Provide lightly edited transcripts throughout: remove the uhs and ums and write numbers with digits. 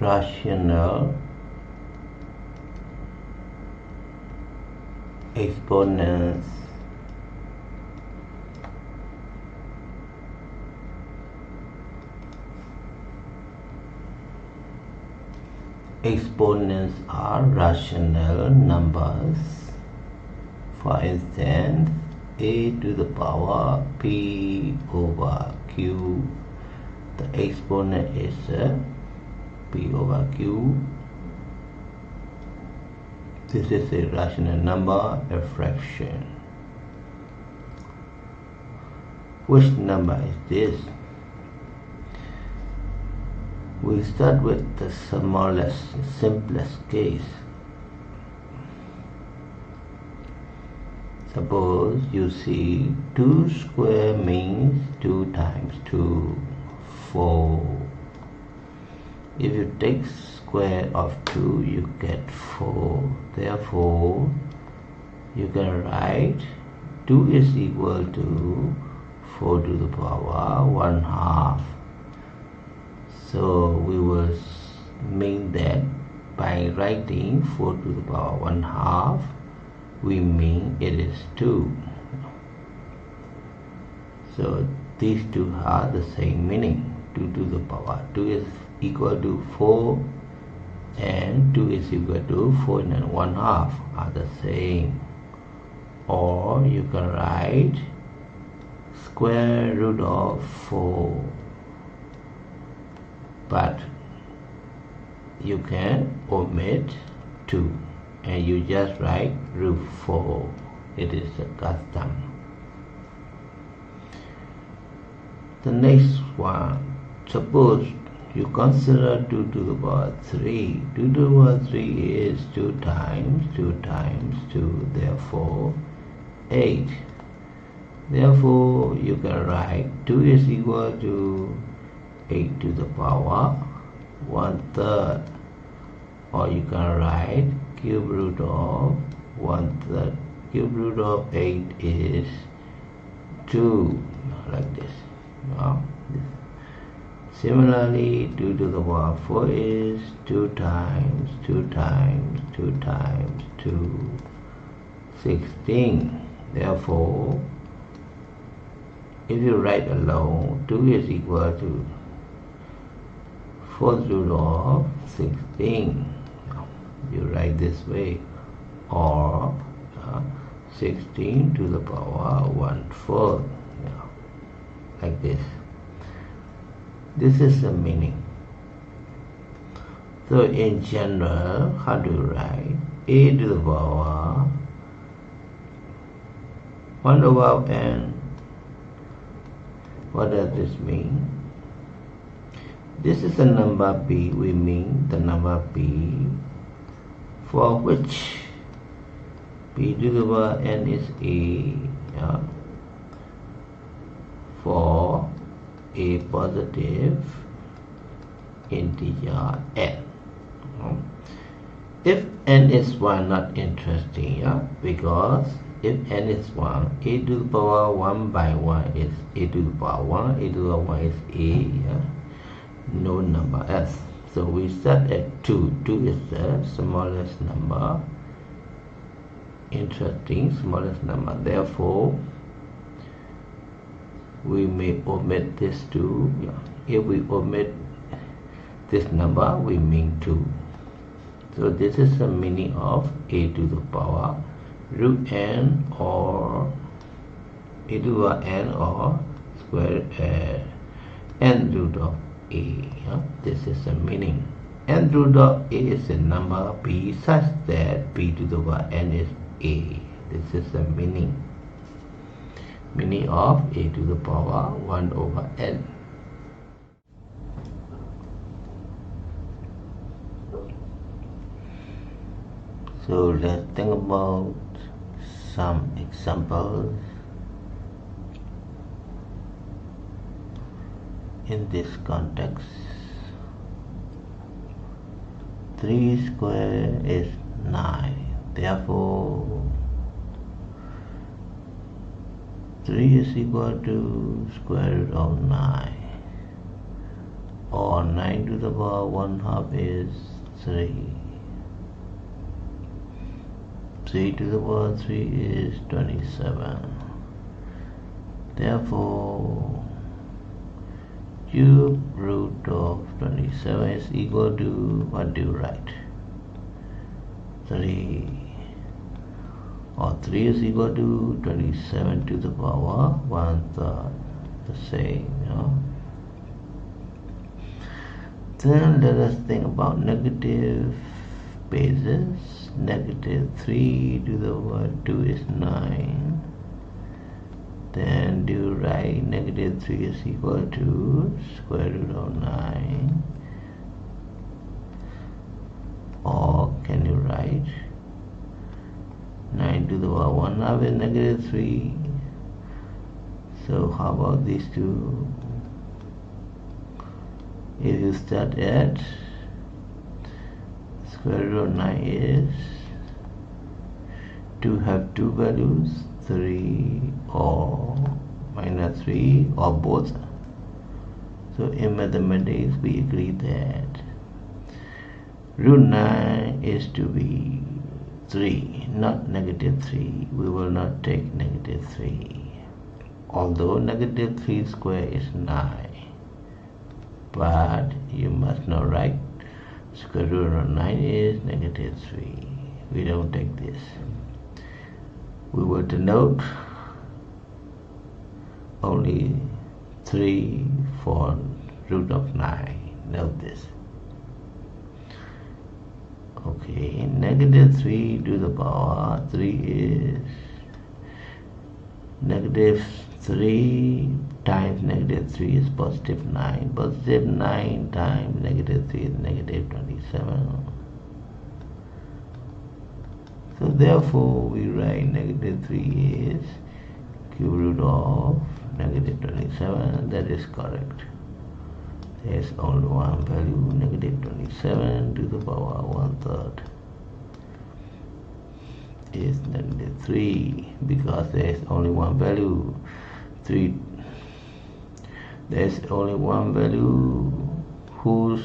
rational exponents are rational numbers. For instance, a to the power p over q. The exponent is p over q. This is a rational number, a fraction. Which number is this? We start with the smallest, simplest case. Suppose you see 2 square means 2 times 2, 4. If you take square of 2, you get 4. Therefore, you can write 2 is equal to 4 to the power 1/2. So we will mean that by writing 4 to the power 1/2, we mean it is 2. So these two have the same meaning. 2 to the power 2 is equal to 4 and 2 is equal to 4 and 1/2 are the same. Or you can write square root of 4. But you can omit 2 and you just write root 4. It is a custom. The next one, suppose you consider 2 to the power 3. 2 to the power 3 is 2 times 2 times 2, therefore 8. Therefore you can write 2 is equal to 8 to the power 1/3, or you can write cube root of 1/3. Cube root of 8 is 2, like this. Similarly, 2 to the power 4 is 2 times 2 times 2 times 2, 16. Therefore, if you write alone, 2 is equal to 4th root of 16. You write this way, or 16 to the power 1/4, like this. This is the meaning. So in general, how do you write? A to the power 1 over n. What does this mean? This is the number b. We mean the number b for which b to the power n is a, for a positive integer n. If n is 1, not interesting, because if n is 1, a to the power 1 by 1 is a to the power 1, a to the power 1 is a, no number else. So we start at 2. 2 is the smallest number, interesting, smallest number. Therefore, we may omit this 2. If we omit this number, we mean 2. So this is the meaning of a to the power root n, or a to the power n, or square n root of a. This is the meaning. N root of a is a number b such that b to the power n is a. This is the meaning of a to the power 1 over n. So let's think about some examples. In this context, 3 square is 9. Therefore, 3 is equal to square root of 9. or 9 to the power 1 half is 3. 3 to the power 3 is 27. Therefore, cube root of 27 is equal to, what do you write? 3. Or 3 is equal to 27 to the power 1/3. The same, you know. Then let us think about negative bases. Negative 3 to the power 2 is 9. Then do you write negative 3 is equal to square root of 9? Or can you write 9 to the power 1 half is negative 3? So how about these two? If you start at square root of 9 is to have two values, 3 or minus 3 or both. So in mathematics we agree that root 9 is to be 3, not negative 3. We will not take negative 3. Although negative 3 square is 9. But you must not write square root of 9 is negative 3. We don't take this. We will denote only 3 for root of 9. Note this. Okay, negative 3 to the power 3 is negative 3 times negative 3 is positive 9. Positive 9 times negative 3 is negative 27. So therefore we write negative 3 is cube root of negative 27. That is correct. There is only one value, negative 27 to the power 1/3 is negative 3, because there is only one value. 3. There is only one value whose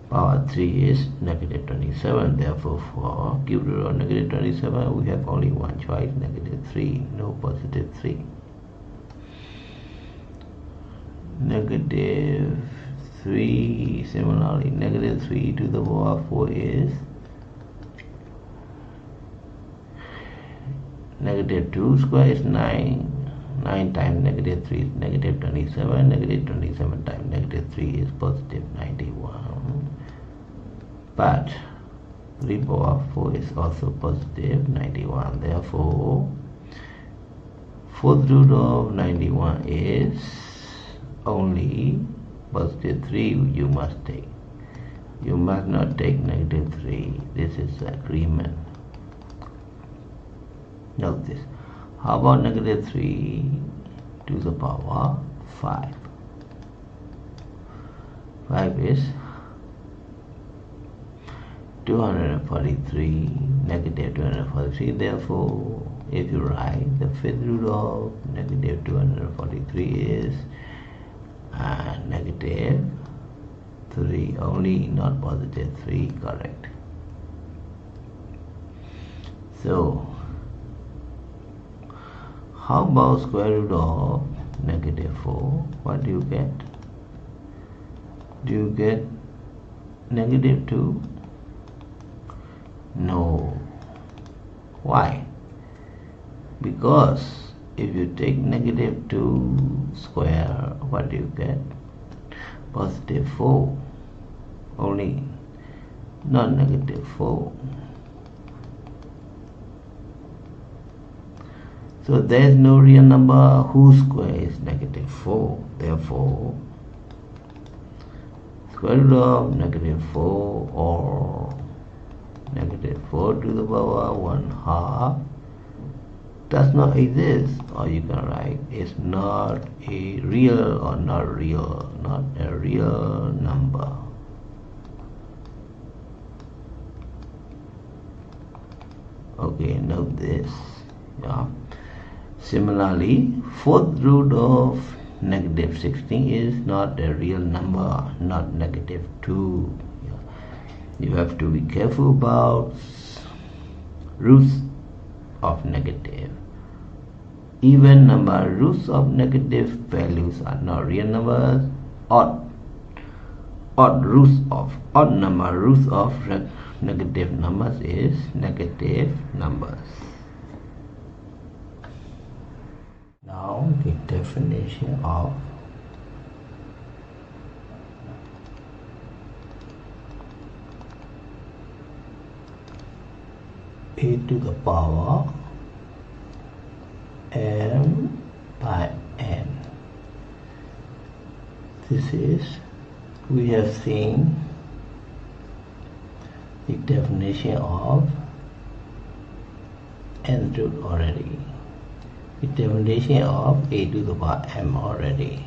power 3 is negative 27. Therefore, for cube root of negative 27, we have only one choice, negative 3, no positive 3. Negative 3, similarly, negative 3 to the power 4 is negative 2 square is 9. 9 times negative 3 is negative 27. Negative 27 times negative 3 is positive 91. But 3 power 4 is also positive 91. Therefore, fourth root of 91 is only positive 3 you must take. You must not take negative 3. This is the agreement. Note this. How about negative 3 to the power 5? 5 is 243, negative 243. Therefore, if you write the fifth root of negative 243 is negative 3 only, not positive 3, correct. So, how about square root of negative 4? What do you get? Do you get negative 2? No. Why? Because if you take negative 2 square, what do you get? Positive 4 only, not negative 4. So there is no real number whose square is negative 4. Therefore, square root of negative 4 or negative 4 to the power 1/2 does not exist, or you can write it's not a real or not a real number. Okay, note this. Yeah. Similarly, fourth root of negative 16 is not a real number, not negative 2. You have to be careful about roots of negative. Even number roots of negative values are not real numbers. Odd number roots of negative numbers is negative numbers. Now the definition of a to the power m by n. This is, we have seen the definition of n root already, the definition of a to the power m already.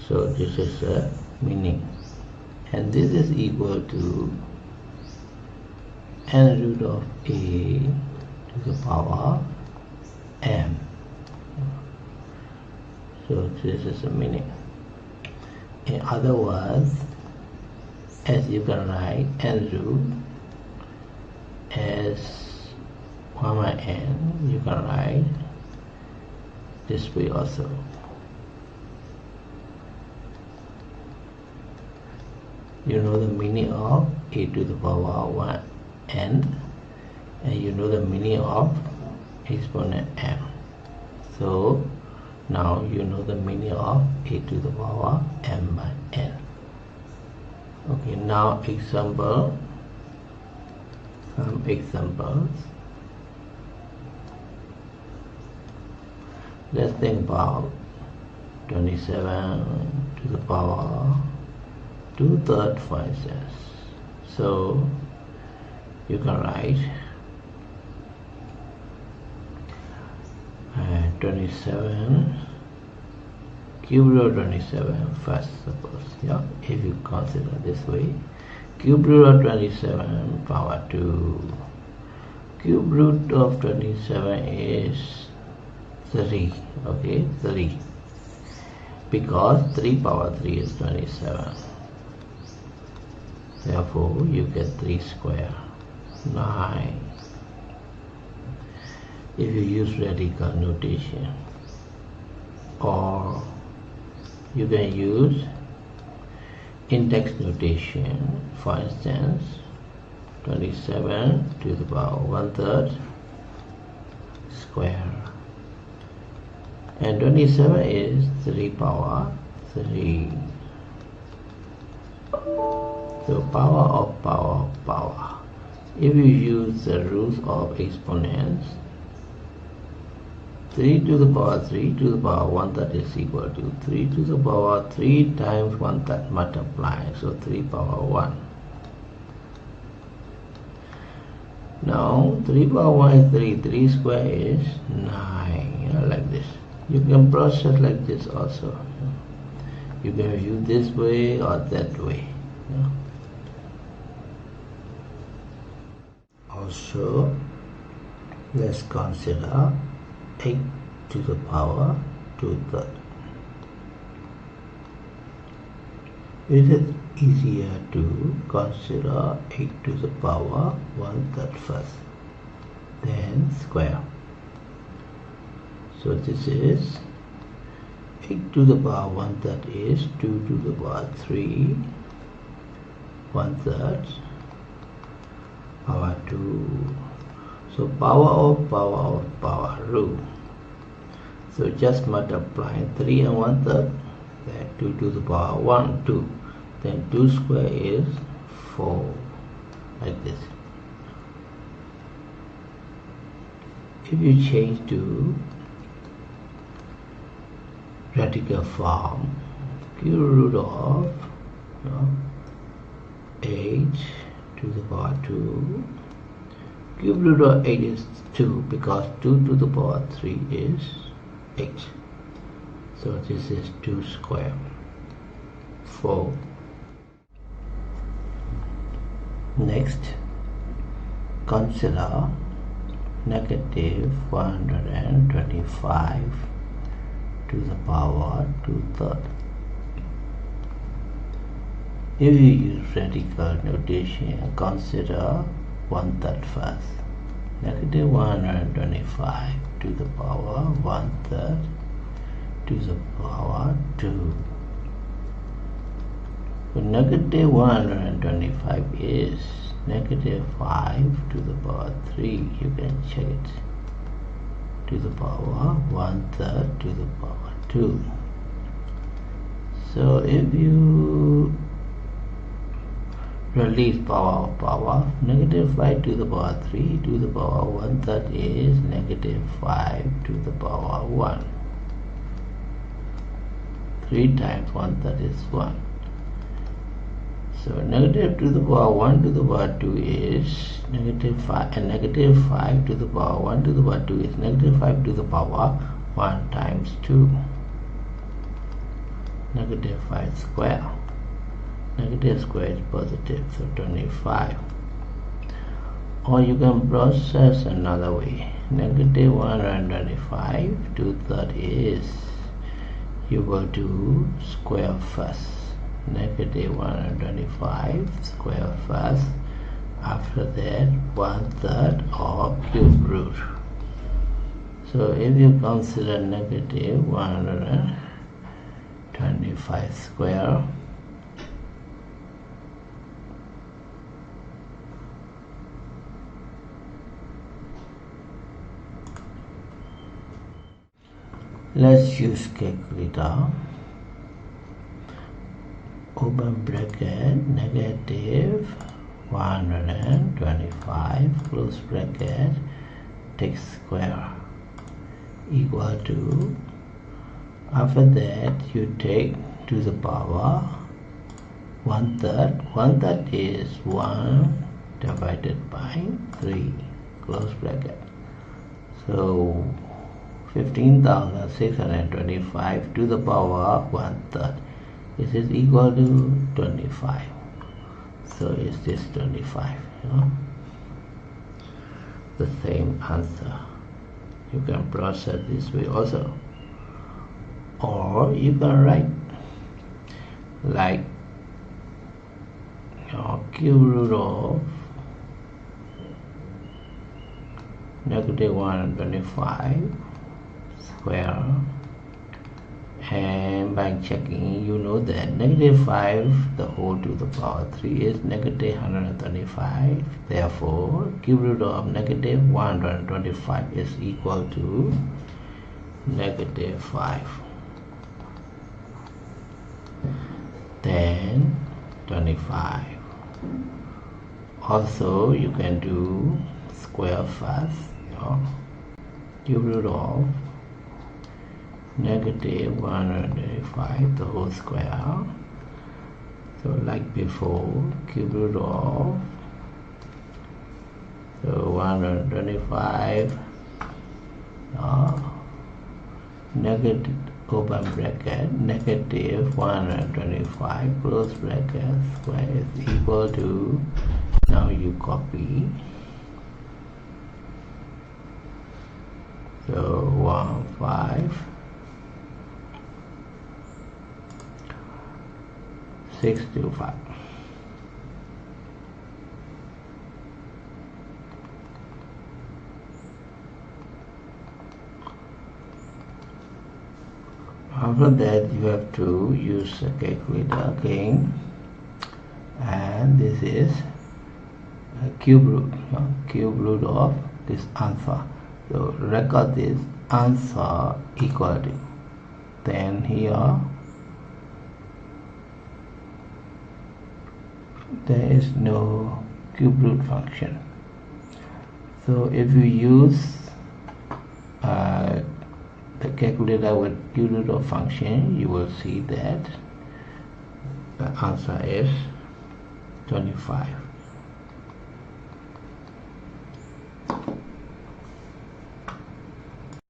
So this is the meaning, and this is equal to n root of a to the power m. So this is the meaning. In other words, as you can write n root as 1 by n, you can write this way also. You know the meaning of a to the power 1 n, and you know the meaning of exponent m. So now you know the meaning of a to the power m by n. Okay, now some examples. Let's think about 27 to the power 2/3, for instance. So you can write 27 cube root of 27 first, suppose, yeah, if you consider this way. Cube root of 27 power 2. Cube root of 27 is 3. Okay, 3, because 3 power 3 is 27. Therefore you get 3 square, 9. If you use radical notation, or you can use index notation. For instance, 27 to the power 1/3 square, and 27 is 3 power 3. So power of power of power. If you use the rules of exponents, 3 to the power 3 to the power 1/3 is equal to 3 to the power 3 times 1/3 multiplied, so 3 power 1. Now 3 power 1 is 3, 3 square is 9, like this. You can process like this also. You can use this way or that way. Also, let's consider 8 to the power 2/3. It is easier to consider 8 to the power 1/3 first, then square. So this is 8 to the power 1/3 is 2 to the power 3 1/3 power 2. So power of power rule. So just multiply 3 and 1/3, then 2 to the power 1, 2. Then 2 square is 4, like this. If you change to radical form, cube root of 8 to the power 2. Cube root of 8 is 2, because 2 to the power 3 is 8. So this is 2 square, 4. Next, consider negative 125 to the power 2/3. If you use radical notation, consider 1/3 first. Negative 125 to the power 1/3 to the power 2. So negative 125 is negative 5 to the power 3. You can check it. To the power 1/3 to the power 2. So if you release power of power, negative 5 to the power 3 to the power 1/3 is negative 5 to the power 1. 3 times 1/3 is 1. So negative to the power 1 to the power 2 is negative 5, and negative 5 to the power 1 to the power 2 is negative 5 to the power 1 times 2. Negative 5 square. Negative square is positive, so 25. Or you can process another way. Negative 125 2/3 is equal to square first. Negative 125 square first. After that 1/3 or cube root. So if you consider negative 125 square, let's use calculator. Open bracket, negative 125 close bracket, take square, equal to, after that you take to the power 1/3. 1/3 is 1 divided by 3, close bracket. So 15,625 to the power 1/3. This is equal to 25. So is this 25? The same answer. You can process this way also, or you can write like cube root of negative 125 square. And by checking, you know that negative 5 the whole to the power 3 is negative 125. Therefore, cube root of negative 125 is equal to negative 5. Then 25. Also, you can do square first. Cube root of negative 125 the whole square. So like before, cube root of 125 negative open bracket, negative 125 close bracket square is equal to, now you copy, so 15625. After that, you have to use a calculator again, and this is a cube root of this answer. So record this answer equal to, then here there is no cube root function. So if you use the calculator with cube root of function, you will see that the answer is 25.